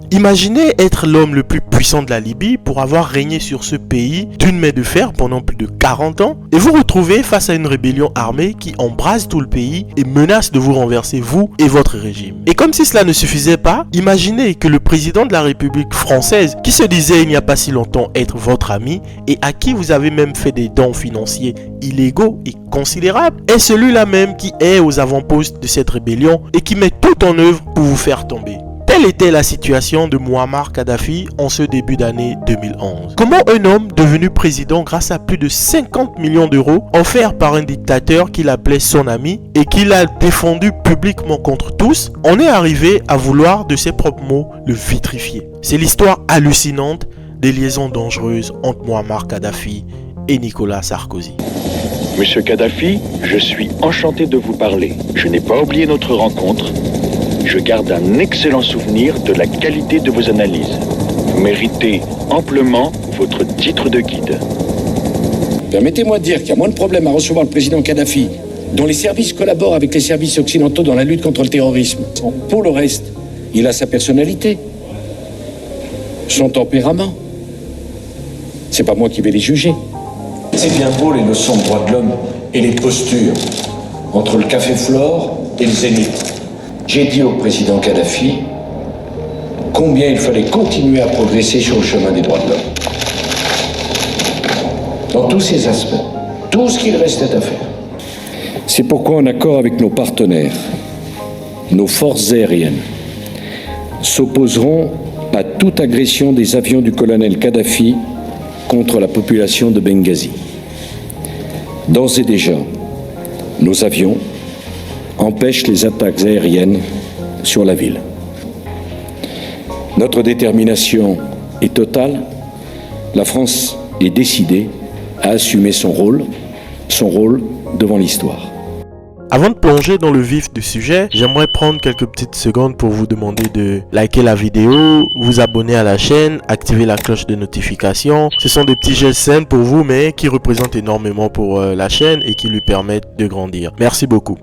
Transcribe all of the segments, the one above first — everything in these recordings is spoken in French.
Imaginez être l'homme le plus puissant de la Libye pour avoir régné sur ce pays d'une main de fer pendant plus de 40 ans et vous retrouvez face à une rébellion armée qui embrase tout le pays et menace de vous renverser vous et votre régime. Et comme si cela ne suffisait pas, imaginez que le président de la République française, qui se disait il n'y a pas si longtemps être votre ami et à qui vous avez même fait des dons financiers illégaux et considérables, est celui-là même qui est aux avant-postes de cette rébellion et qui met tout en œuvre pour vous faire tomber. Telle était la situation de Mouammar Kadhafi en ce début d'année 2011. Comment un homme devenu président grâce à plus de 50 millions d'euros offerts par un dictateur qu'il appelait son ami et qu'il a défendu publiquement contre tous, en est arrivé à vouloir de ses propres mots le vitrifier. C'est l'histoire hallucinante des liaisons dangereuses entre Mouammar Kadhafi et Nicolas Sarkozy. Monsieur Kadhafi, je suis enchanté de vous parler. Je n'ai pas oublié notre rencontre. Je garde un excellent souvenir de la qualité de vos analyses. Vous méritez amplement votre titre de guide. Permettez-moi de dire qu'il y a moins de problèmes à recevoir le président Kadhafi, dont les services collaborent avec les services occidentaux dans la lutte contre le terrorisme. Pour le reste, il a sa personnalité, son tempérament. C'est pas moi qui vais les juger. C'est bien beau les leçons de droits de l'homme et les postures entre le Café Flore et le Zénith. J'ai dit au président Kadhafi combien il fallait continuer à progresser sur le chemin des droits de l'homme. Dans tous ces aspects, tout ce qu'il restait à faire. C'est pourquoi, en accord avec nos partenaires, nos forces aériennes s'opposeront à toute agression des avions du colonel Kadhafi contre la population de Benghazi. D'ores et déjà, nos avions empêchent les attaques aériennes sur la ville. Notre détermination est totale. La France est décidée à assumer son rôle devant l'histoire. Avant de plonger dans le vif du sujet, j'aimerais prendre quelques petites secondes pour vous demander de liker la vidéo, vous abonner à la chaîne, activer la cloche de notification. Ce sont des petits gestes simples pour vous, mais qui représentent énormément pour la chaîne et qui lui permettent de grandir. Merci beaucoup.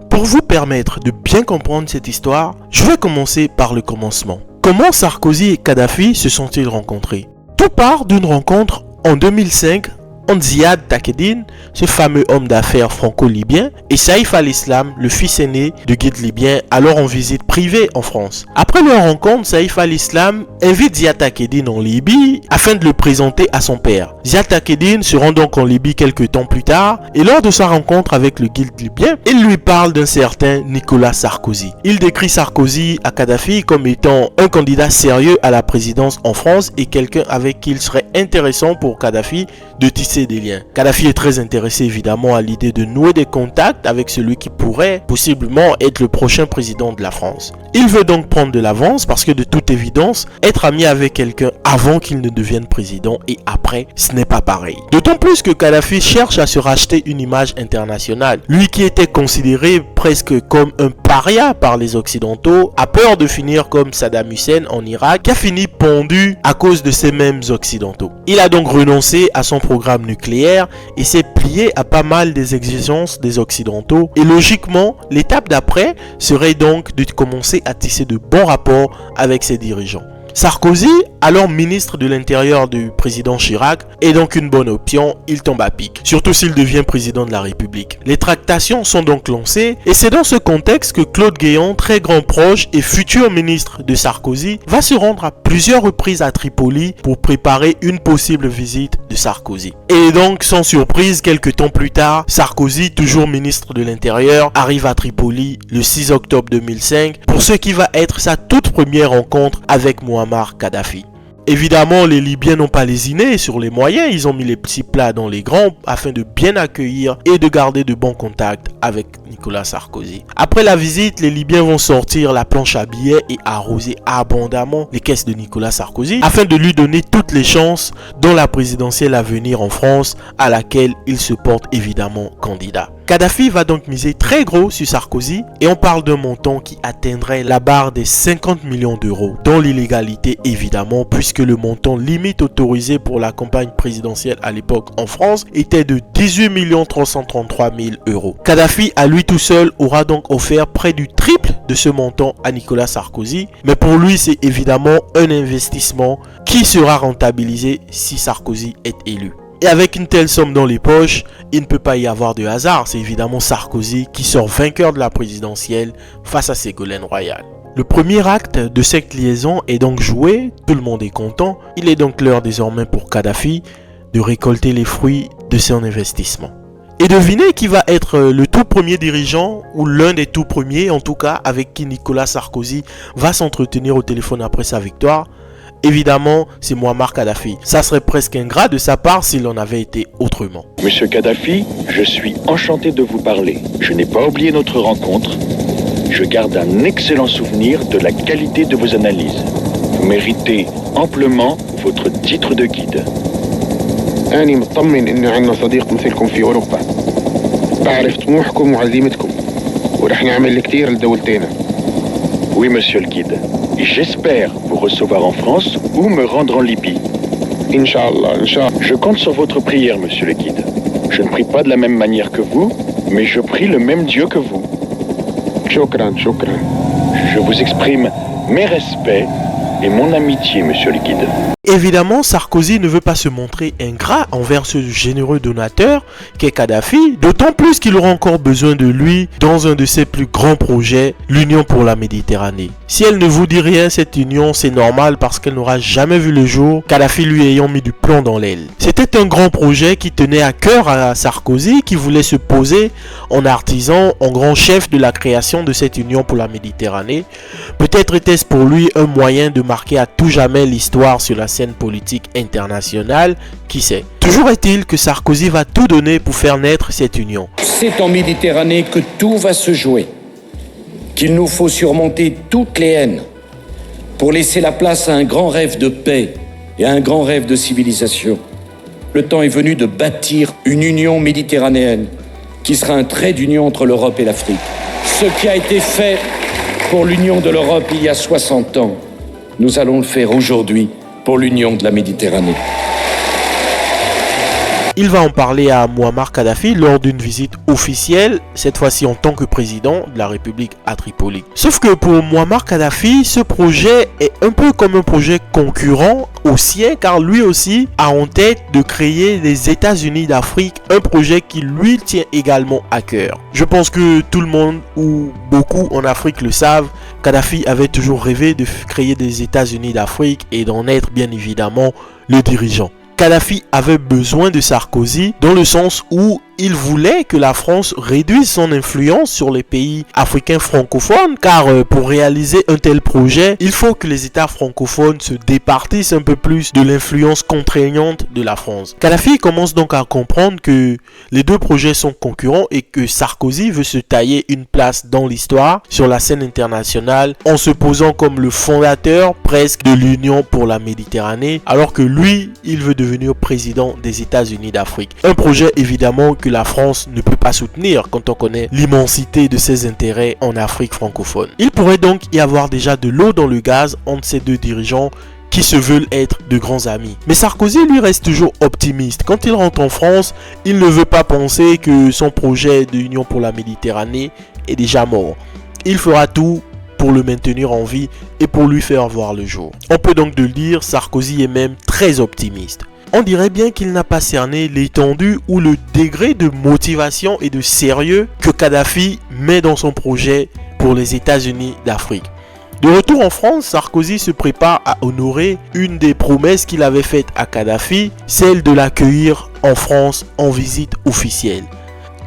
Pour vous permettre de bien comprendre cette histoire, je vais commencer par le commencement. Comment Sarkozy et Kadhafi se sont-ils rencontrés? Tout part d'une rencontre en 2005 entre Ziad Takieddine, ce fameux homme d'affaires franco-libyen, et Saïf al-Islam, le fils aîné du guide libyen, alors en visite privée en France. Après leur rencontre, Saïf al-Islam invite Ziad Takieddine en Libye afin de le présenter à son père. Ziad Takieddine se rend donc en Libye quelques temps plus tard, et lors de sa rencontre avec le guide libyen, il lui parle d'un certain Nicolas Sarkozy. Il décrit Sarkozy à Kadhafi comme étant un candidat sérieux à la présidence en France et quelqu'un avec qui il serait intéressant pour Kadhafi de tisser des liens. Kadhafi est très intéressé évidemment à l'idée de nouer des contacts avec celui qui pourrait possiblement être le prochain président de la France. Il veut donc prendre de l'avance parce que de toute évidence, être ami avec quelqu'un avant qu'il ne devienne président et après, ce n'est pas pareil. D'autant plus que Kadhafi cherche à se racheter une image internationale. Lui qui était considéré presque comme un paria par les Occidentaux, a peur de finir comme Saddam Hussein en Irak, qui a fini pendu à cause de ces mêmes Occidentaux. Il a donc renoncé à son programme nucléaire et s'est plié à pas mal des exigences des Occidentaux. Et logiquement, l'étape d'après serait donc de commencer à tisser de bons rapports avec ses dirigeants. Sarkozy, alors ministre de l'Intérieur du président Chirac, est donc une bonne option, il tombe à pic, surtout s'il devient président de la République. Les tractations sont donc lancées et c'est dans ce contexte que Claude Guéant, très grand proche et futur ministre de Sarkozy, va se rendre à plusieurs reprises à Tripoli pour préparer une possible visite de Sarkozy. Et donc, sans surprise, quelques temps plus tard, Sarkozy, toujours ministre de l'Intérieur, arrive à Tripoli le 6 octobre 2005 pour ce qui va être sa toute première rencontre avec Mouammar Kadhafi. Évidemment, les Libyens n'ont pas lésiné sur les moyens, ils ont mis les petits plats dans les grands afin de bien accueillir et de garder de bons contacts avec Nicolas Sarkozy. Après la visite, les Libyens vont sortir la planche à billets et arroser abondamment les caisses de Nicolas Sarkozy afin de lui donner toutes les chances dans la présidentielle à venir en France à laquelle il se porte évidemment candidat. Kadhafi va donc miser très gros sur Sarkozy et on parle d'un montant qui atteindrait la barre des 50 millions d'euros, dans l'illégalité évidemment, puisque le montant limite autorisé pour la campagne présidentielle à l'époque en France était de 18 333 000 euros. Kadhafi à lui tout seul aura donc offert près du triple de ce montant à Nicolas Sarkozy, mais pour lui c'est évidemment un investissement qui sera rentabilisé si Sarkozy est élu. Et avec une telle somme dans les poches, il ne peut pas y avoir de hasard. C'est évidemment Sarkozy qui sort vainqueur de la présidentielle face à Ségolène Royal. Le premier acte de cette liaison est donc joué, tout le monde est content. Il est donc l'heure désormais pour Kadhafi de récolter les fruits de son investissement. Et devinez qui va être le tout premier dirigeant, ou l'un des tout premiers en tout cas, avec qui Nicolas Sarkozy va s'entretenir au téléphone après sa victoire. Évidemment, c'est Mouammar Kadhafi. Ça serait presque ingrat de sa part s'il en avait été autrement. Monsieur Kadhafi, je suis enchanté de vous parler. Je n'ai pas oublié notre rencontre. Je garde un excellent souvenir de la qualité de vos analyses. Vous méritez amplement votre titre de guide. أنا مطمن إنه عندنا صديق مثلكم في أوروبا. بعرف طموحكم وعزيمتكم ورح نعمل الكثير لدولتنا. Oui, monsieur le guide. J'espère vous recevoir en France ou me rendre en Libye. Inch'Allah, Inch'Allah. Je compte sur votre prière, monsieur le guide. Je ne prie pas de la même manière que vous, mais je prie le même Dieu que vous. Shukran, shukran. Je vous exprime mes respects et mon amitié, monsieur le guide. Évidemment, Sarkozy ne veut pas se montrer ingrat envers ce généreux donateur qu'est Kadhafi, d'autant plus qu'il aura encore besoin de lui dans un de ses plus grands projets, l'Union pour la Méditerranée. Si elle ne vous dit rien, cette union, c'est normal parce qu'elle n'aura jamais vu le jour, Kadhafi lui ayant mis du plomb dans l'aile. C'était un grand projet qui tenait à cœur à Sarkozy, qui voulait se poser en artisan, en grand chef de la création de cette Union pour la Méditerranée. Peut-être était-ce pour lui un moyen de marquer à tout jamais l'histoire sur la scène politique internationale, qui sait. Toujours est-il que Sarkozy va tout donner pour faire naître cette union. C'est en Méditerranée que tout va se jouer, qu'il nous faut surmonter toutes les haines pour laisser la place à un grand rêve de paix et à un grand rêve de civilisation. Le temps est venu de bâtir une union méditerranéenne qui sera un trait d'union entre l'Europe et l'Afrique. Ce qui a été fait pour l'union de l'Europe il y a 60 ans, nous allons le faire aujourd'hui pour l'union de la Méditerranée. Il va en parler à Mouammar Kadhafi lors d'une visite officielle, cette fois-ci en tant que président de la République à Tripoli. Sauf que pour Mouammar Kadhafi, ce projet est un peu comme un projet concurrent au sien, car lui aussi a en tête de créer les États-Unis d'Afrique, un projet qui lui tient également à cœur. Je pense que tout le monde ou beaucoup en Afrique le savent, Kadhafi avait toujours rêvé de créer des États-Unis d'Afrique et d'en être bien évidemment le dirigeant. Kadhafi avait besoin de Sarkozy dans le sens où il voulait que la France réduise son influence sur les pays africains francophones, car pour réaliser un tel projet, il faut que les États francophones se départissent un peu plus de l'influence contraignante de la France. Kadhafi commence donc à comprendre que les deux projets sont concurrents et que Sarkozy veut se tailler une place dans l'histoire sur la scène internationale en se posant comme le fondateur presque de l'Union pour la Méditerranée, alors que lui, il veut devenir président des États-Unis d'Afrique. Un projet évidemment que la France ne peut pas soutenir quand on connaît l'immensité de ses intérêts en Afrique francophone. Il pourrait donc y avoir déjà de l'eau dans le gaz entre ces deux dirigeants qui se veulent être de grands amis. Mais Sarkozy lui reste toujours optimiste. Quand il rentre en France, il ne veut pas penser que son projet d'Union pour la Méditerranée est déjà mort. Il fera tout pour le maintenir en vie et pour lui faire voir le jour. On peut donc le dire, Sarkozy est même très optimiste. On dirait bien qu'il n'a pas cerné l'étendue ou le degré de motivation et de sérieux que Kadhafi met dans son projet pour les États-Unis d'Afrique. De retour en France, Sarkozy se prépare à honorer une des promesses qu'il avait faites à Kadhafi, celle de l'accueillir en France en visite officielle.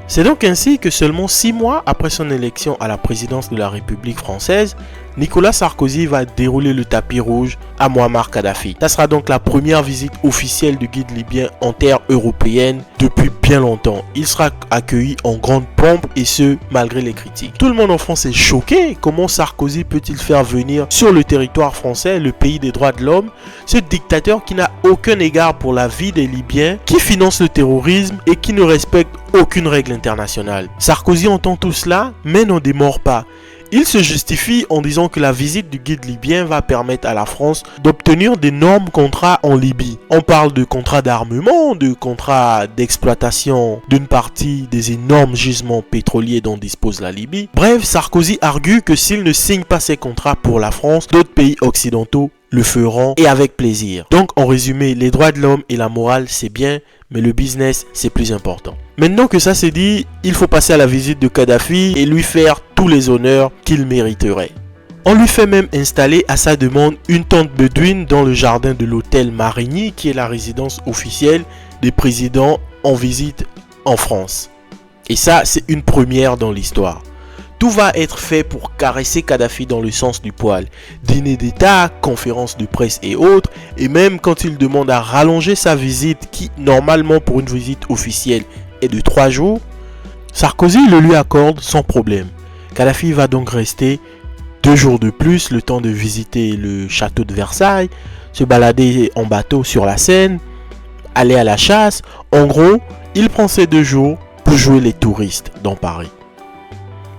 C'est donc ainsi que seulement 6 mois après son élection à la présidence de la République française, Nicolas Sarkozy va dérouler le tapis rouge à Muammar Kadhafi. Ça sera donc la première visite officielle du guide libyen en terre européenne depuis bien longtemps. Il sera accueilli en grande pompe et ce, malgré les critiques. Tout le monde en France est choqué. Comment Sarkozy peut-il faire venir sur le territoire français, le pays des droits de l'homme, ce dictateur qui n'a aucun égard pour la vie des Libyens, qui finance le terrorisme et qui ne respecte aucune règle internationale. Sarkozy entend tout cela, mais n'en démord pas. Il se justifie en disant que la visite du guide libyen va permettre à la France d'obtenir d'énormes contrats en Libye. On parle de contrats d'armement, de contrats d'exploitation d'une partie des énormes gisements pétroliers dont dispose la Libye. Bref, Sarkozy argue que s'il ne signe pas ces contrats pour la France, d'autres pays occidentaux le feront et avec plaisir. Donc en résumé, les droits de l'homme et la morale c'est bien, mais le business c'est plus important. Maintenant que ça c'est dit, il faut passer à la visite de Kadhafi et lui faire tous les honneurs qu'il mériterait. On lui fait même installer à sa demande une tente bédouine dans le jardin de l'hôtel Marigny qui est la résidence officielle des présidents en visite en France. Et ça c'est une première dans l'histoire. Tout va être fait pour caresser Kadhafi dans le sens du poil. Dîner d'État, conférences de presse et autres. Et même quand il demande à rallonger sa visite, qui normalement pour une visite officielle est de 3 jours, Sarkozy le lui accorde sans problème. Kadhafi va donc rester 2 jours de plus, le temps de visiter le château de Versailles, se balader en bateau sur la Seine, aller à la chasse. En gros, il prend ces 2 jours pour jouer les touristes dans Paris.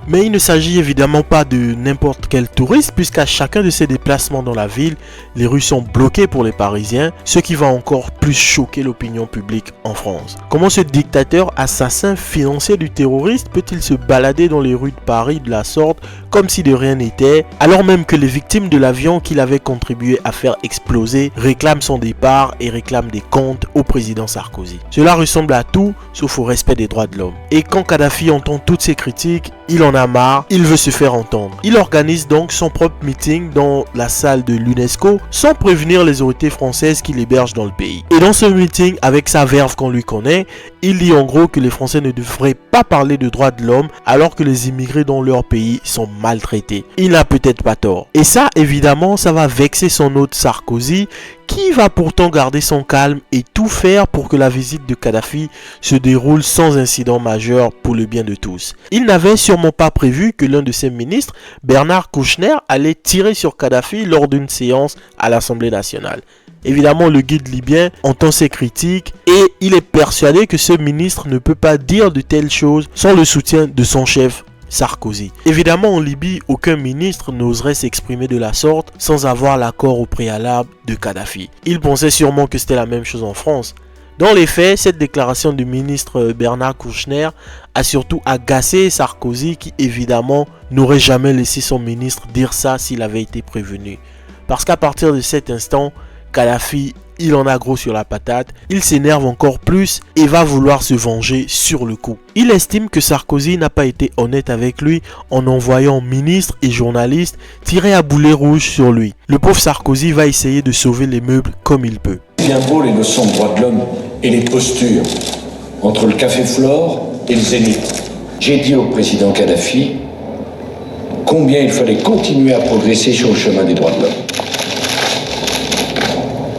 Mais il ne s'agit évidemment pas de n'importe quel touriste puisqu'à chacun de ses déplacements dans la ville, les rues sont bloquées pour les Parisiens, ce qui va encore plus choquer l'opinion publique en France. Comment ce dictateur assassin financier du terroriste peut-il se balader dans les rues de Paris de la sorte comme si de rien n'était, alors même que les victimes de l'avion qu'il avait contribué à faire exploser réclament son départ et réclament des comptes au président Sarkozy. Cela ressemble à tout sauf au respect des droits de l'homme. Et quand Kadhafi entend toutes ces critiques, il en a marre, il veut se faire entendre. Il organise donc son propre meeting dans la salle de l'UNESCO sans prévenir les autorités françaises qui l'hébergent dans le pays. Et dans ce meeting, avec sa verve qu'on lui connaît, il dit en gros que les Français ne devraient pas parler de droits de l'homme alors que les immigrés dans leur pays sont maltraités. Il n'a peut-être pas tort. Et ça, évidemment, ça va vexer son hôte Sarkozy qui va pourtant garder son calme et tout faire pour que la visite de Kadhafi se déroule sans incident majeur pour le bien de tous. Il n'avait sûrement pas prévu que l'un de ses ministres, Bernard Kouchner, allait tirer sur Kadhafi lors d'une séance à l'Assemblée nationale. Évidemment, le guide libyen entend ces critiques et il est persuadé que ce ministre ne peut pas dire de telles choses sans le soutien de son chef Sarkozy. Évidemment, en Libye, aucun ministre n'oserait s'exprimer de la sorte sans avoir l'accord au préalable de Kadhafi. Il pensait sûrement que c'était la même chose en France. Dans les faits, cette déclaration du ministre Bernard Kouchner a surtout agacé Sarkozy qui évidemment n'aurait jamais laissé son ministre dire ça s'il avait été prévenu. Parce qu'à partir de cet instant, Kadhafi, il en a gros sur la patate, il s'énerve encore plus et va vouloir se venger sur le coup. Il estime que Sarkozy n'a pas été honnête avec lui en envoyant ministres et journalistes tirer à boulet rouge sur lui. Le pauvre Sarkozy va essayer de sauver les meubles comme il peut. Bien beau les notions de droits de l'homme et les postures entre le Café Flore et le Zénith. J'ai dit au président Kadhafi combien il fallait continuer à progresser sur le chemin des droits de l'homme.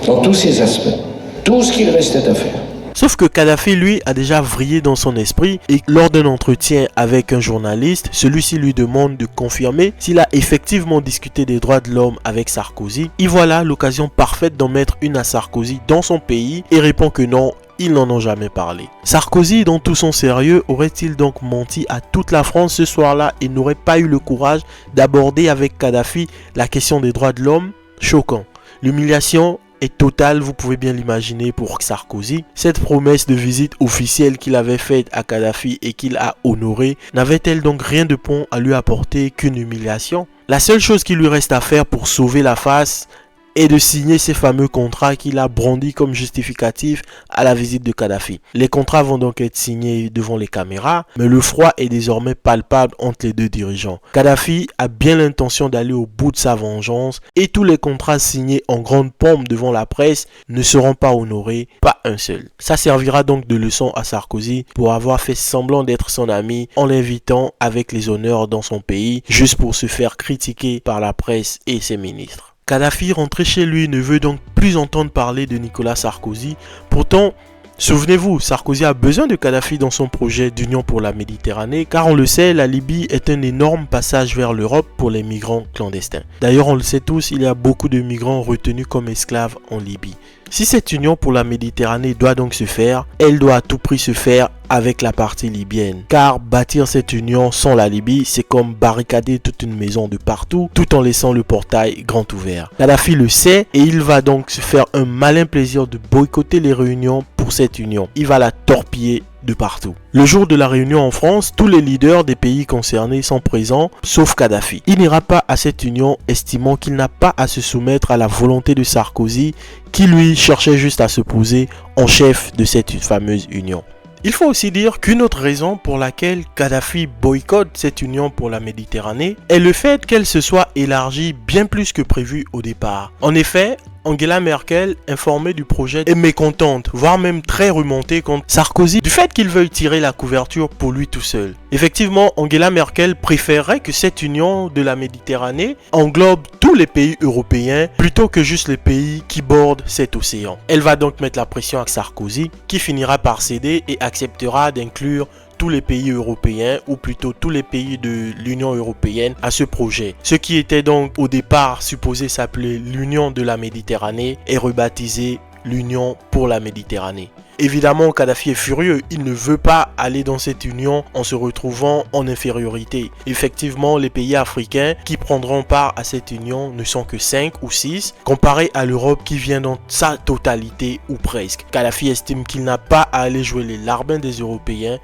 Dans tous ces aspects, tout ce qu'il restait à faire. Sauf que Kadhafi, lui, a déjà vrillé dans son esprit et lors d'un entretien avec un journaliste, celui-ci lui demande de confirmer s'il a effectivement discuté des droits de l'homme avec Sarkozy. Et voilà l'occasion parfaite d'en mettre une à Sarkozy dans son pays et répond que non, ils n'en ont jamais parlé. Sarkozy, dans tout son sérieux, aurait-il donc menti à toute la France ce soir-là et n'aurait pas eu le courage d'aborder avec Kadhafi la question des droits de l'homme? Choquant. L'humiliation est totale, vous pouvez bien l'imaginer pour Sarkozy. Cette promesse de visite officielle qu'il avait faite à Kadhafi et qu'il a honorée, n'avait-elle donc rien de bon à lui apporter qu'une humiliation? La seule chose qui lui reste à faire pour sauver la face et de signer ces fameux contrats qu'il a brandis comme justificatif à la visite de Kadhafi. Les contrats vont donc être signés devant les caméras, mais le froid est désormais palpable entre les deux dirigeants. Kadhafi a bien l'intention d'aller au bout de sa vengeance et tous les contrats signés en grande pompe devant la presse ne seront pas honorés, pas un seul. Ça servira donc de leçon à Sarkozy pour avoir fait semblant d'être son ami en l'invitant avec les honneurs dans son pays juste pour se faire critiquer par la presse et ses ministres. Kadhafi, rentré chez lui, ne veut donc plus entendre parler de Nicolas Sarkozy. Pourtant, souvenez-vous, Sarkozy a besoin de Kadhafi dans son projet d'union pour la Méditerranée, car on le sait, la Libye est un énorme passage vers l'Europe pour les migrants clandestins. D'ailleurs, on le sait tous, il y a beaucoup de migrants retenus comme esclaves en Libye. Si cette union pour la Méditerranée doit donc se faire, elle doit à tout prix se faire avec la partie libyenne. Car bâtir cette union sans la Libye, c'est comme barricader toute une maison de partout, tout en laissant le portail grand ouvert. Kadhafi le sait et il va donc se faire un malin plaisir de boycotter les réunions pour cette union. Il va la torpiller de partout. Le jour de la réunion en France, tous les leaders des pays concernés sont présents, sauf Kadhafi. Il n'ira pas à cette union, estimant qu'il n'a pas à se soumettre à la volonté de Sarkozy, qui lui cherchait juste à se poser en chef de cette fameuse union. Il faut aussi dire qu'une autre raison pour laquelle Kadhafi boycotte cette union pour la Méditerranée est le fait qu'elle se soit élargie bien plus que prévu au départ. En effet, Angela Merkel, informée du projet, est mécontente, voire même très remontée contre Sarkozy du fait qu'il veuille tirer la couverture pour lui tout seul. Effectivement, Angela Merkel préférerait que cette union de la Méditerranée englobe tous les pays européens plutôt que juste les pays qui bordent cet océan. Elle va donc mettre la pression à Sarkozy qui finira par céder et acceptera d'inclure tous les pays européens ou plutôt tous les pays de l'Union européenne à ce projet. Ce qui était donc au départ supposé s'appeler l'Union de la Méditerranée est rebaptisé l'Union pour la Méditerranée. Évidemment, Kadhafi est furieux, il ne veut pas aller dans cette union en se retrouvant en infériorité. Effectivement, les pays africains qui prendront part à cette union ne sont que 5 ou 6, comparé à l'Europe qui vient dans sa totalité ou presque. Kadhafi estime qu'il n'a pas à aller jouer les larbins des Européens.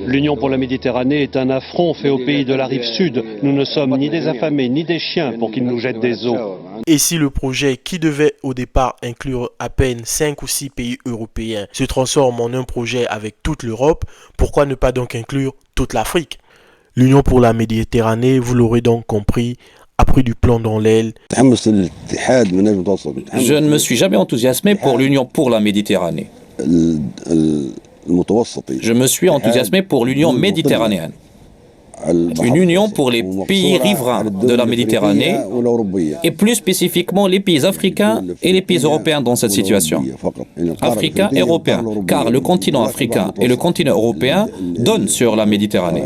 L'Union pour la Méditerranée est un affront fait aux pays de la rive sud. Nous ne sommes ni des affamés ni des chiens pour qu'ils nous jettent des eaux. Et si le projet, qui devait au départ inclure à peine 5 ou 6 pays européens, se transforme en un projet avec toute l'Europe, pourquoi ne pas donc inclure toute l'Afrique? L'Union pour la Méditerranée, vous l'aurez donc compris, a pris du plomb dans l'aile. Je ne me suis jamais enthousiasmé pour l'Union pour la Méditerranée. Je me suis enthousiasmé pour l'Union méditerranéenne. Une union pour les pays riverains de la Méditerranée et plus spécifiquement les pays africains et les pays européens dans cette situation. Africains et européens, car le continent africain et le continent européen donnent sur la Méditerranée.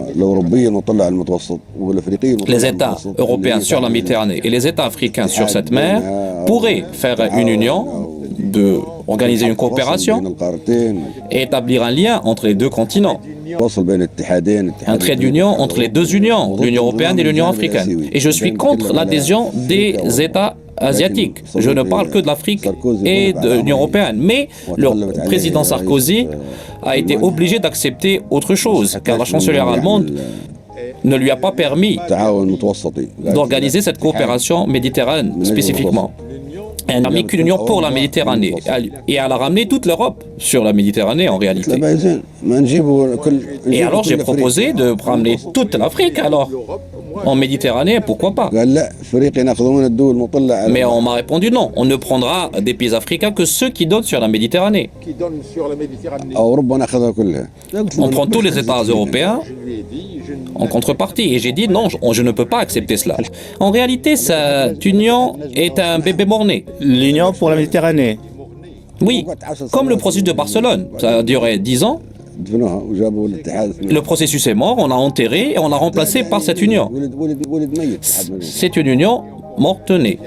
Les États européens sur la Méditerranée et les États africains sur cette mer pourraient faire une union, organiser une coopération et établir un lien entre les deux continents. Un trait d'union entre les deux unions, l'Union européenne et l'Union africaine. Et je suis contre l'adhésion des États asiatiques. Je ne parle que de l'Afrique et de l'Union européenne. Mais le président Sarkozy a été obligé d'accepter autre chose, car la chancelière allemande ne lui a pas permis d'organiser cette coopération méditerranéenne spécifiquement. Elle n'a mis qu'une union pour la Méditerranée et elle a ramené toute l'Europe sur la Méditerranée en réalité. Et alors j'ai proposé de ramener toute l'Afrique alors en Méditerranée, pourquoi pas? Mais on m'a répondu non, on ne prendra des pays africains que ceux qui donnent sur la Méditerranée. On prend tous les États européens en contrepartie. Et j'ai dit non, je ne peux pas accepter cela. En réalité, cette union est un bébé mort-né. L'Union pour la Méditerranée. Oui, comme le processus de Barcelone. Ça a duré 10 ans. Le processus est mort, on l'a enterré et on l'a remplacé par cette union. C'est une union morte-née.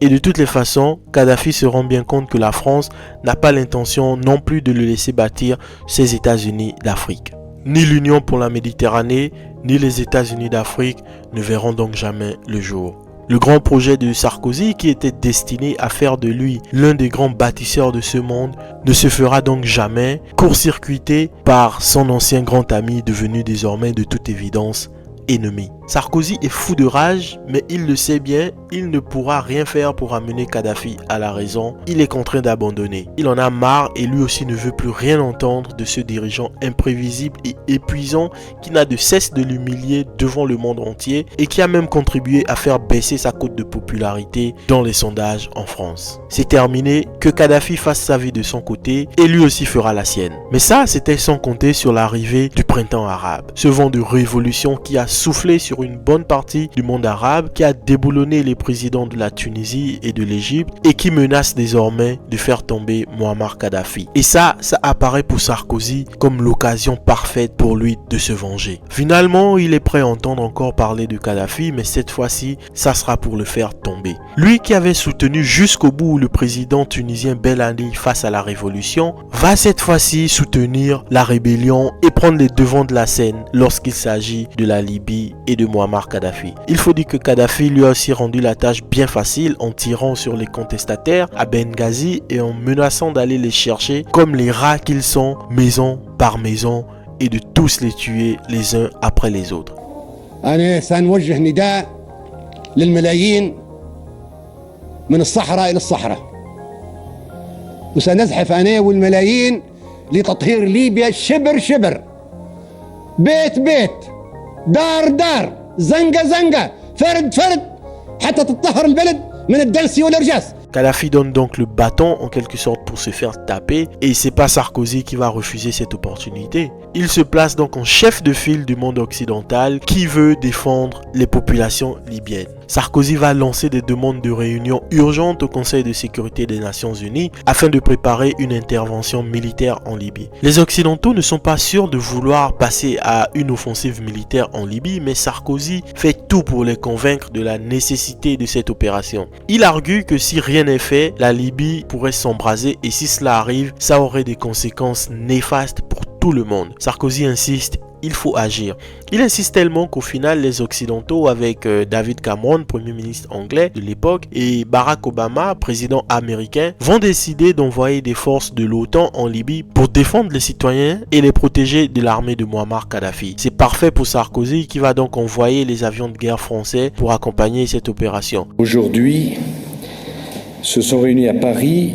Et de toutes les façons, Kadhafi se rend bien compte que la France n'a pas l'intention non plus de le laisser bâtir ces États-Unis d'Afrique. Ni l'Union pour la Méditerranée, ni les États-Unis d'Afrique ne verront donc jamais le jour. Le grand projet de Sarkozy, qui était destiné à faire de lui l'un des grands bâtisseurs de ce monde, ne se fera donc jamais, court-circuité par son ancien grand ami devenu désormais de toute évidence ennemi. Sarkozy est fou de rage, mais il le sait bien, il ne pourra rien faire pour amener Kadhafi à la raison. Il est contraint d'abandonner. Il en a marre et lui aussi ne veut plus rien entendre de ce dirigeant imprévisible et épuisant qui n'a de cesse de l'humilier devant le monde entier et qui a même contribué à faire baisser sa cote de popularité dans les sondages en France. C'est terminé, que Kadhafi fasse sa vie de son côté et lui aussi fera la sienne. Mais ça, c'était sans compter sur l'arrivée du printemps arabe. Ce vent de révolution qui a soufflé sur une bonne partie du monde arabe, qui a déboulonné les présidents de la Tunisie et de l'Égypte et qui menace désormais de faire tomber Muammar Kadhafi. Et ça apparaît pour Sarkozy comme l'occasion parfaite pour lui de se venger. Finalement, il est prêt à entendre encore parler de Kadhafi, mais cette fois-ci, ça sera pour le faire tomber. Lui qui avait soutenu jusqu'au bout le président tunisien Ben Ali face à la révolution, va cette fois-ci soutenir la rébellion et prendre les devants de la scène lorsqu'il s'agit de la Libye et de Muammar Kadhafi. Il faut dire que Kadhafi lui a aussi rendu la tâche bien facile en tirant sur les contestataires à Benghazi et en menaçant d'aller les chercher comme les rats qu'ils sont, maison par maison, et de tous les tuer les uns après les autres. أنا سنوجه نداء للملايين من الصحراء إلى الصحراء وسنزحف أنا والملايين لتطهير ليبيا شبر شبر بيت بيت دار دار زنقة زنقة فرد فرد حتى تطهر البلد من الدنس والإرجاس. Kadhafi donne donc le bâton en quelque sorte pour se faire taper et c'est pas Sarkozy qui va refuser cette opportunité. Il se place donc en chef de file du monde occidental qui veut défendre les populations libyennes. Sarkozy va lancer des demandes de réunion urgentes au Conseil de sécurité des Nations Unies afin de préparer une intervention militaire en Libye. Les Occidentaux ne sont pas sûrs de vouloir passer à une offensive militaire en Libye, mais Sarkozy fait tout pour les convaincre de la nécessité de cette opération. Il argue que si rien n'est fait, la Libye pourrait s'embraser et si cela arrive, ça aurait des conséquences néfastes pour tout le monde. Sarkozy insiste, il faut agir. Il insiste tellement qu'au final, les Occidentaux, avec David Cameron, Premier ministre anglais de l'époque, et Barack Obama, président américain, vont décider d'envoyer des forces de l'OTAN en Libye pour défendre les citoyens et les protéger de l'armée de Muammar Kadhafi. C'est parfait pour Sarkozy qui va donc envoyer les avions de guerre français pour accompagner cette opération. Aujourd'hui, se sont réunis à Paris,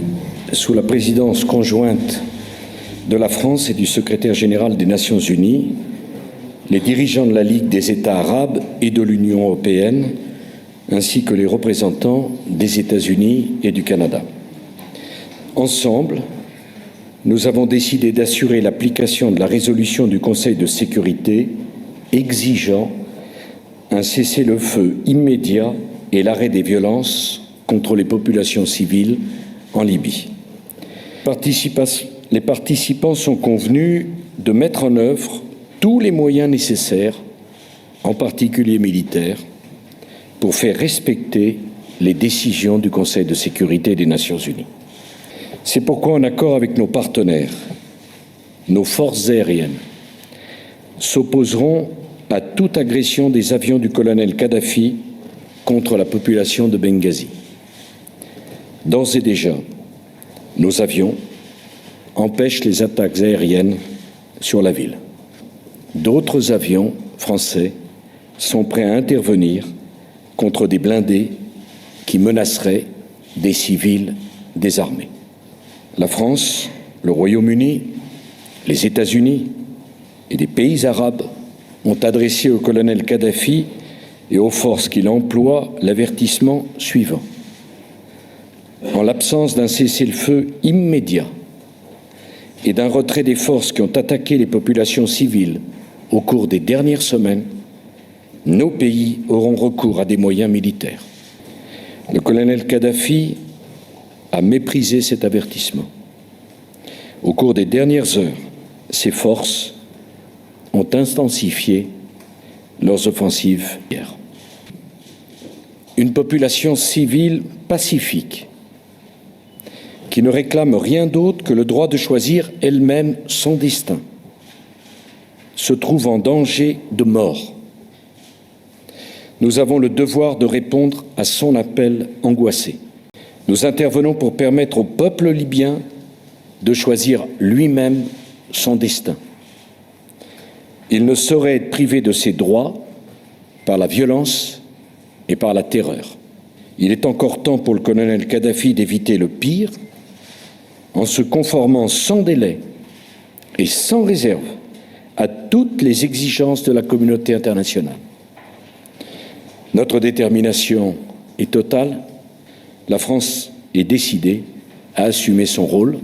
sous la présidence conjointe de la France et du secrétaire général des Nations Unies, les dirigeants de la Ligue des États arabes et de l'Union européenne, ainsi que les représentants des États-Unis et du Canada. Ensemble, nous avons décidé d'assurer l'application de la résolution du Conseil de sécurité exigeant un cessez-le-feu immédiat et l'arrêt des violences contre les populations civiles en Libye. Les participants sont convenus de mettre en œuvre tous les moyens nécessaires, en particulier militaires, pour faire respecter les décisions du Conseil de sécurité des Nations Unies. C'est pourquoi, en accord avec nos partenaires, nos forces aériennes s'opposeront à toute agression des avions du colonel Kadhafi contre la population de Benghazi. D'ores et déjà, nos avions empêchent les attaques aériennes sur la ville. D'autres avions français sont prêts à intervenir contre des blindés qui menaceraient des civils désarmés. La France, le Royaume-Uni, les États-Unis et des pays arabes ont adressé au colonel Kadhafi et aux forces qu'il emploie l'avertissement suivant. En l'absence d'un cessez-le-feu immédiat et d'un retrait des forces qui ont attaqué les populations civiles au cours des dernières semaines, nos pays auront recours à des moyens militaires. Le colonel Kadhafi a méprisé cet avertissement. Au cours des dernières heures, ses forces ont intensifié leurs offensives hier. Une population civile pacifique qui ne réclame rien d'autre que le droit de choisir elle-même son destin, se trouve en danger de mort. Nous avons le devoir de répondre à son appel angoissé. Nous intervenons pour permettre au peuple libyen de choisir lui-même son destin. Il ne saurait être privé de ses droits par la violence et par la terreur. Il est encore temps pour le colonel Kadhafi d'éviter le pire en se conformant sans délai et sans réserve à toutes les exigences de la communauté internationale. Notre détermination est totale. La France est décidée à assumer son rôle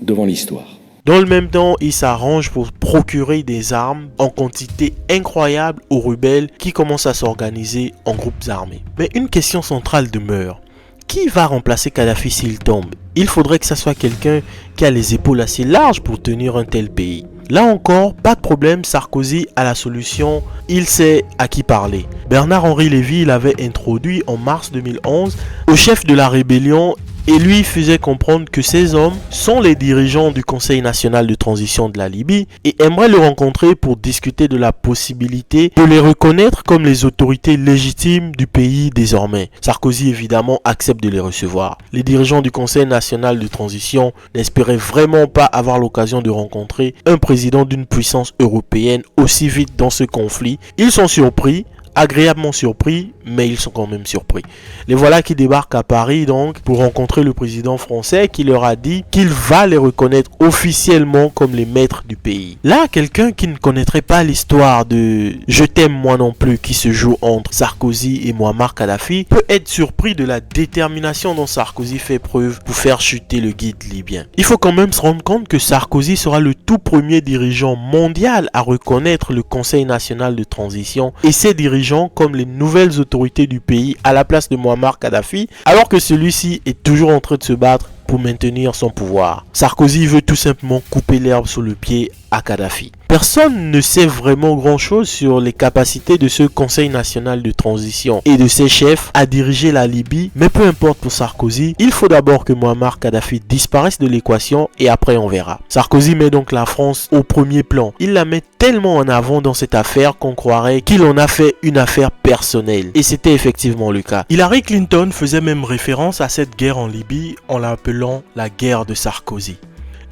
devant l'histoire. Dans le même temps, il s'arrange pour procurer des armes en quantité incroyable aux rebelles qui commencent à s'organiser en groupes armés. Mais une question centrale demeure. Qui va remplacer Kadhafi s'il tombe? Il faudrait que ce soit quelqu'un qui a les épaules assez larges pour tenir un tel pays. Là encore, pas de problème, Sarkozy a la solution, il sait à qui parler. Bernard-Henri Lévy l'avait introduit en mars 2011 au chef de la rébellion et lui faisait comprendre que ces hommes sont les dirigeants du Conseil national de transition de la Libye et aimerait le rencontrer pour discuter de la possibilité de les reconnaître comme les autorités légitimes du pays désormais. Sarkozy évidemment accepte de les recevoir. Les dirigeants du Conseil national de transition n'espéraient vraiment pas avoir l'occasion de rencontrer un président d'une puissance européenne aussi vite dans ce conflit. Ils sont surpris, agréablement surpris, mais ils sont quand même surpris. Les voilà qui débarquent à Paris donc pour rencontrer le président français qui leur a dit qu'il va les reconnaître officiellement comme les maîtres du pays. Là, quelqu'un qui ne connaîtrait pas l'histoire de « Je t'aime moi non plus » qui se joue entre Sarkozy et Muammar Kadhafi peut être surpris de la détermination dont Sarkozy fait preuve pour faire chuter le guide libyen. Il faut quand même se rendre compte que Sarkozy sera le tout premier dirigeant mondial à reconnaître le Conseil national de transition et ses dirigeants comme les nouvelles autorités du pays à la place de Muammar Kadhafi, alors que celui-ci est toujours en train de se battre pour maintenir son pouvoir. Sarkozy veut tout simplement couper l'herbe sous le pied à Kadhafi. Personne ne sait vraiment grand-chose sur les capacités de ce Conseil national de transition et de ses chefs à diriger la Libye, mais peu importe pour Sarkozy, il faut d'abord que Muammar Kadhafi disparaisse de l'équation et après on verra. Sarkozy met donc la France au premier plan. Il la met tellement en avant dans cette affaire qu'on croirait qu'il en a fait une affaire personnelle. Et c'était effectivement le cas. Hillary Clinton faisait même référence à cette guerre en Libye en l'appelant la guerre de Sarkozy.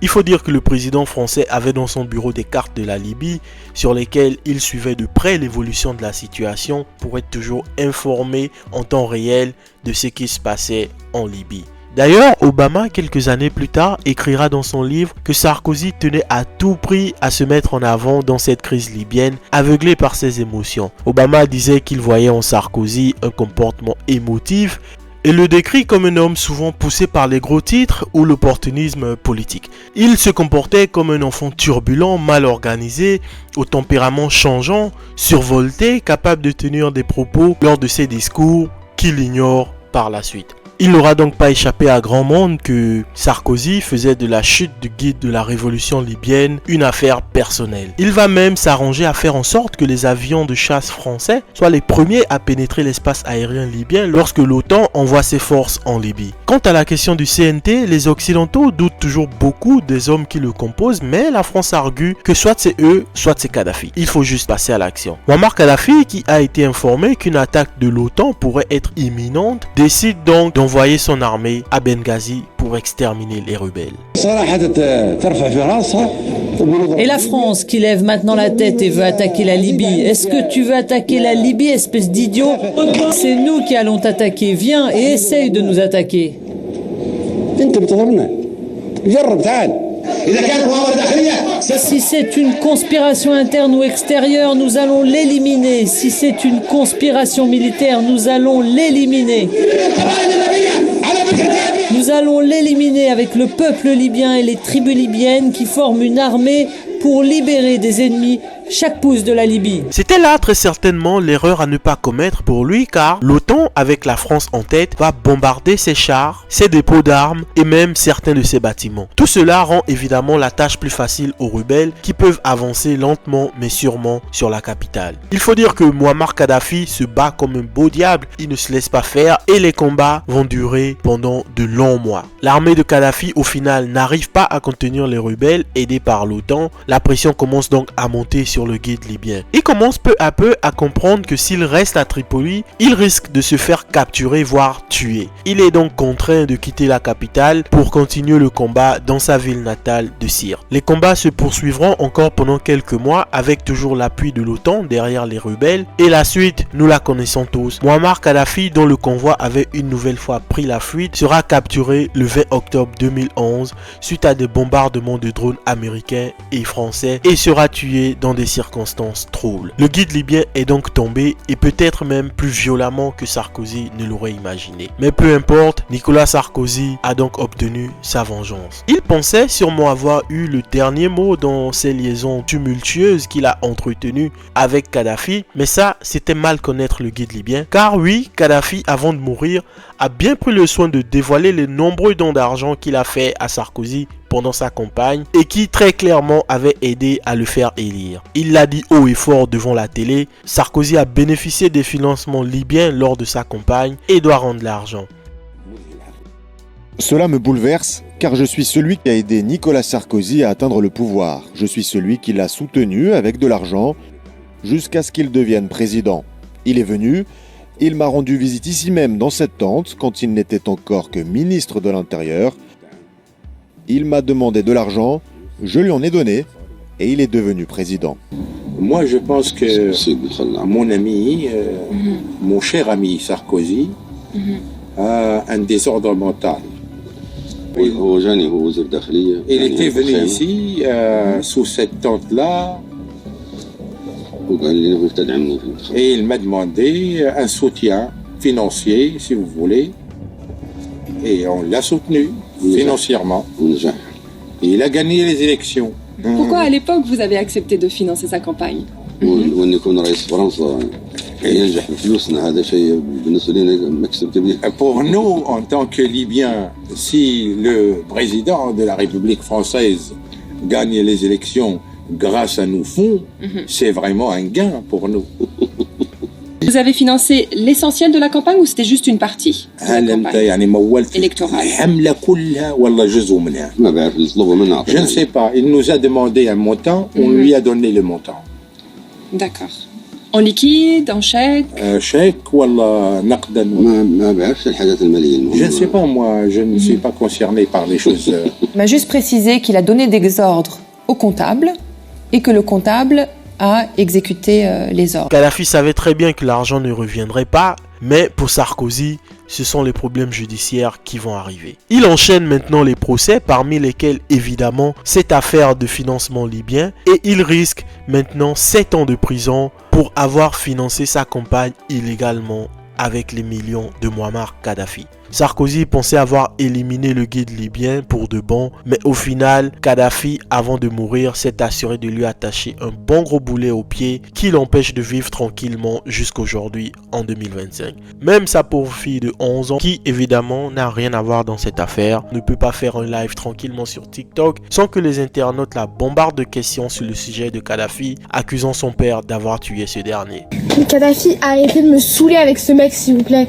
Il faut dire que le président français avait dans son bureau des cartes de la Libye sur lesquelles il suivait de près l'évolution de la situation pour être toujours informé en temps réel de ce qui se passait en Libye. D'ailleurs, Obama, quelques années plus tard, écrira dans son livre que Sarkozy tenait à tout prix à se mettre en avant dans cette crise libyenne, aveuglé par ses émotions. Obama disait qu'il voyait en Sarkozy un comportement émotif et le décrit comme un homme souvent poussé par les gros titres ou l'opportunisme politique. Il se comportait comme un enfant turbulent, mal organisé, au tempérament changeant, survolté, capable de tenir des propos lors de ses discours qu'il ignore par la suite. Il n'aura donc pas échappé à grand monde que Sarkozy faisait de la chute du guide de la révolution libyenne une affaire personnelle. Il va même s'arranger à faire en sorte que les avions de chasse français soient les premiers à pénétrer l'espace aérien libyen lorsque l'OTAN envoie ses forces en Libye. Quant à la question du CNT, les Occidentaux doutent toujours beaucoup des hommes qui le composent, mais la France argue que soit c'est eux, soit c'est Kadhafi. Il faut juste passer à l'action. Muammar Kadhafi, qui a été informé qu'une attaque de l'OTAN pourrait être imminente, décide donc d'envoyer son armée à Benghazi pour exterminer les rebelles. Et la France qui lève maintenant la tête et veut attaquer la Libye. Est-ce que tu veux attaquer la Libye, espèce d'idiot? C'est nous qui allons t'attaquer. Viens et essaye de nous attaquer. Si c'est une conspiration interne ou extérieure, nous allons l'éliminer. Si c'est une conspiration militaire, nous allons l'éliminer. Nous allons l'éliminer avec le peuple libyen et les tribus libyennes qui forment une armée pour libérer des ennemis chaque pouce de la Libye. C'était là très certainement l'erreur à ne pas commettre pour lui, car l'OTAN, avec la France en tête, va bombarder ses chars, ses dépôts d'armes et même certains de ses bâtiments. Tout cela rend évidemment la tâche plus facile aux rebelles qui peuvent avancer lentement mais sûrement sur la capitale. Il faut dire que Muammar Kadhafi se bat comme un beau diable, il ne se laisse pas faire et les combats vont durer pendant de longs mois. L'armée de Kadhafi au final n'arrive pas à contenir les rebelles aidés par l'OTAN. La pression commence donc à monter sur sur le guide libyen. Il commence peu à peu à comprendre que s'il reste à Tripoli, il risque de se faire capturer voire tuer. Il est donc contraint de quitter la capitale pour continuer le combat dans sa ville natale de Sirte. Les combats se poursuivront encore pendant quelques mois avec toujours l'appui de l'OTAN derrière les rebelles et la suite, nous la connaissons tous. Muammar Kadhafi, dont le convoi avait une nouvelle fois pris la fuite, sera capturé le 20 octobre 2011 suite à des bombardements de drones américains et français et sera tué dans des circonstances troubles. Le guide libyen est donc tombé et peut-être même plus violemment que Sarkozy ne l'aurait imaginé. Mais peu importe, Nicolas Sarkozy a donc obtenu sa vengeance. Il pensait sûrement avoir eu le dernier mot dans ces liaisons tumultueuses qu'il a entretenues avec Kadhafi, mais ça, c'était mal connaître le guide libyen. Car oui, Kadhafi, avant de mourir, a bien pris le soin de dévoiler les nombreux dons d'argent qu'il a fait à Sarkozy pendant sa campagne et qui très clairement avait aidé à le faire élire. Il l'a dit haut et fort devant la télé, Sarkozy a bénéficié des financements libyens lors de sa campagne et doit rendre l'argent. Cela me bouleverse car je suis celui qui a aidé Nicolas Sarkozy à atteindre le pouvoir. Je suis celui qui l'a soutenu avec de l'argent jusqu'à ce qu'il devienne président. Il est venu, il m'a rendu visite ici même dans cette tente quand il n'était encore que ministre de l'Intérieur. Il m'a demandé de l'argent, je lui en ai donné et il est devenu président. Moi, je pense que mon ami, mon cher ami Sarkozy, a un désordre mental. Il était venu ici, sous cette tente-là, et il m'a demandé un soutien financier, si vous voulez, et on l'a soutenu financièrement. Et il a gagné les élections. Pourquoi à l'époque vous avez accepté de financer sa campagne? Pour nous, en tant que Libyens, si le président de la République française gagne les élections grâce à nos fonds, c'est vraiment un gain pour nous. Vous avez financé l'essentiel de la campagne ou c'était juste une partie de la campagne électorale? Je ne sais pas. Il nous a demandé un montant, on lui a donné le montant. D'accord. En liquide, en chèque? Chèque ou naqdan? Je ne sais pas, moi, je ne suis pas concerné par les choses. Il m'a juste précisé qu'il a donné des ordres au comptable et que le comptable a exécuté les ordres. Kadhafi savait très bien que l'argent ne reviendrait pas, mais pour Sarkozy, ce sont les problèmes judiciaires qui vont arriver. Il enchaîne maintenant les procès, parmi lesquels évidemment cette affaire de financement libyen, et il risque maintenant 7 ans de prison pour avoir financé sa campagne illégalement avec les millions de Muammar Kadhafi. Sarkozy pensait avoir éliminé le guide libyen pour de bon, mais au final, Kadhafi, avant de mourir, s'est assuré de lui attacher un bon gros boulet au pied qui l'empêche de vivre tranquillement jusqu'aujourd'hui en 2025. Même sa pauvre fille de 11 ans, qui évidemment n'a rien à voir dans cette affaire, ne peut pas faire un live tranquillement sur TikTok sans que les internautes la bombardent de questions sur le sujet de Kadhafi, accusant son père d'avoir tué ce dernier. Kadhafi, arrêtez de me saouler avec ce mec s'il vous plaît.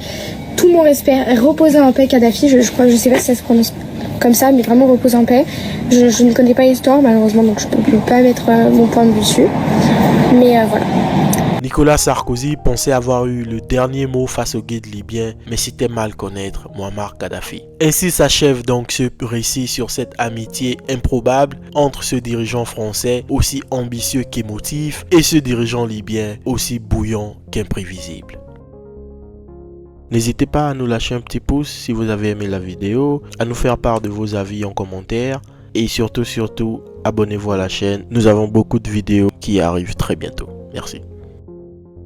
Tout mon respect, reposez en paix Kadhafi, je sais pas si ça se prononce comme ça, mais vraiment reposez en paix. Je ne connais pas l'histoire malheureusement, donc je peux pas mettre mon point de vue dessus. Mais voilà. Nicolas Sarkozy pensait avoir eu le dernier mot face au guide libyen, mais c'était mal connaître Muammar Kadhafi. Ainsi s'achève donc ce récit sur cette amitié improbable entre ce dirigeant français aussi ambitieux qu'émotif et ce dirigeant libyen aussi bouillant qu'imprévisible. N'hésitez pas à nous lâcher un petit pouce si vous avez aimé la vidéo, à nous faire part de vos avis en commentaire et surtout, abonnez-vous à la chaîne. Nous avons beaucoup de vidéos qui arrivent très bientôt. Merci.